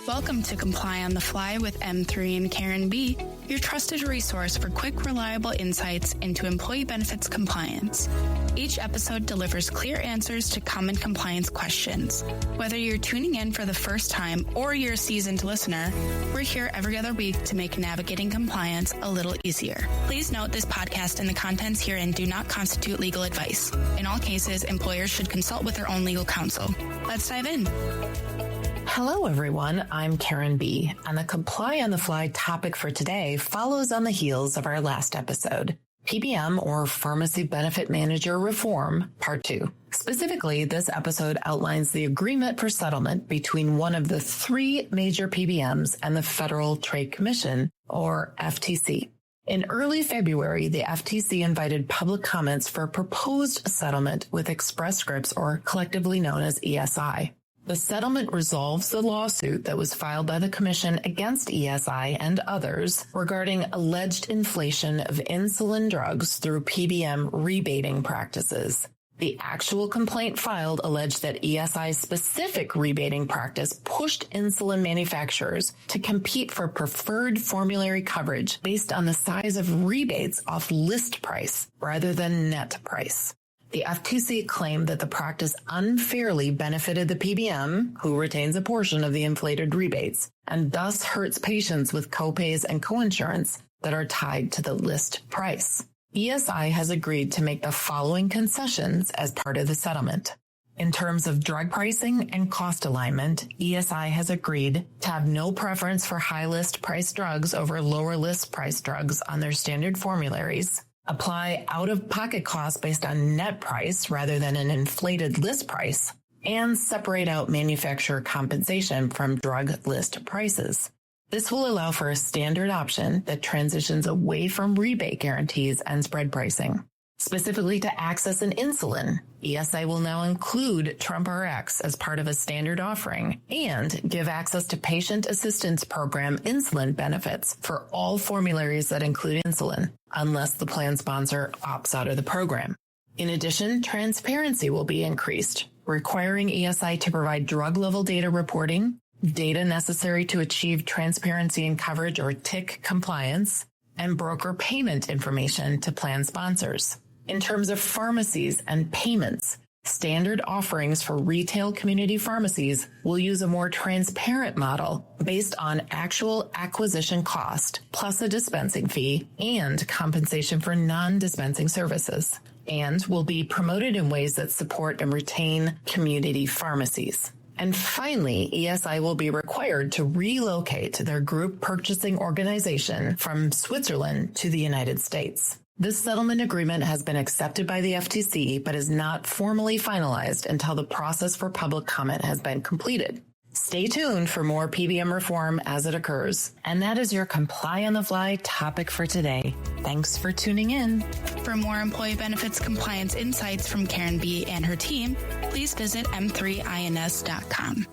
Welcome to Comply on the Fly with M3 and Karen B, your trusted resource for quick, reliable insights into employee benefits compliance. Each episode delivers clear answers to common compliance questions. Whether you're tuning in for the first time or you're a seasoned listener, we're here every other week to make navigating compliance a little easier. Please note this podcast and the contents herein do not constitute legal advice. In all cases, employers should consult with their own legal counsel. Let's dive in. Hello, everyone. I'm Karen B., and the Comply on the Fly topic for today follows on the heels of our last episode, PBM or Pharmacy Benefit Manager Reform, Part 2. Specifically, this episode outlines the agreement for settlement between one of the three major PBMs and the Federal Trade Commission, or FTC. In early February, the FTC invited public comments for a proposed settlement with Express Scripts, or collectively known as ESI. The settlement resolves the lawsuit that was filed by the Commission against ESI and others regarding alleged inflation of insulin drugs through PBM rebating practices. The actual complaint filed alleged that ESI's specific rebating practice pushed insulin manufacturers to compete for preferred formulary coverage based on the size of rebates off list price rather than net price. The FTC claimed that the practice unfairly benefited the PBM, who retains a portion of the inflated rebates, and thus hurts patients with copays and coinsurance that are tied to the list price. ESI has agreed to make the following concessions as part of the settlement. In terms of drug pricing and cost alignment, ESI has agreed to have no preference for high list price drugs over lower list price drugs on their standard formularies, apply out-of-pocket costs based on net price rather than an inflated list price, and separate out manufacturer compensation from drug list prices. This will allow for a standard option that transitions away from rebate guarantees and spread pricing. Specifically to access an insulin, ESI will now include TrumpRx as part of a standard offering and give access to Patient Assistance Program insulin benefits for all formularies that include insulin, unless the plan sponsor opts out of the program. In addition, transparency will be increased, requiring ESI to provide drug-level data reporting, data necessary to achieve transparency in coverage or TIC compliance, and broker payment information to plan sponsors. In terms of pharmacies and payments, standard offerings for retail community pharmacies will use a more transparent model based on actual acquisition cost plus a dispensing fee and compensation for non-dispensing services, and will be promoted in ways that support and retain community pharmacies. And finally, ESI will be required to relocate their group purchasing organization from Switzerland to the United States. This settlement agreement has been accepted by the FTC, but is not formally finalized until the process for public comment has been completed. Stay tuned for more PBM reform as it occurs. And that is your Comply on the Fly topic for today. Thanks for tuning in. For more employee benefits compliance insights from Karen B. and her team, please visit m3ins.com.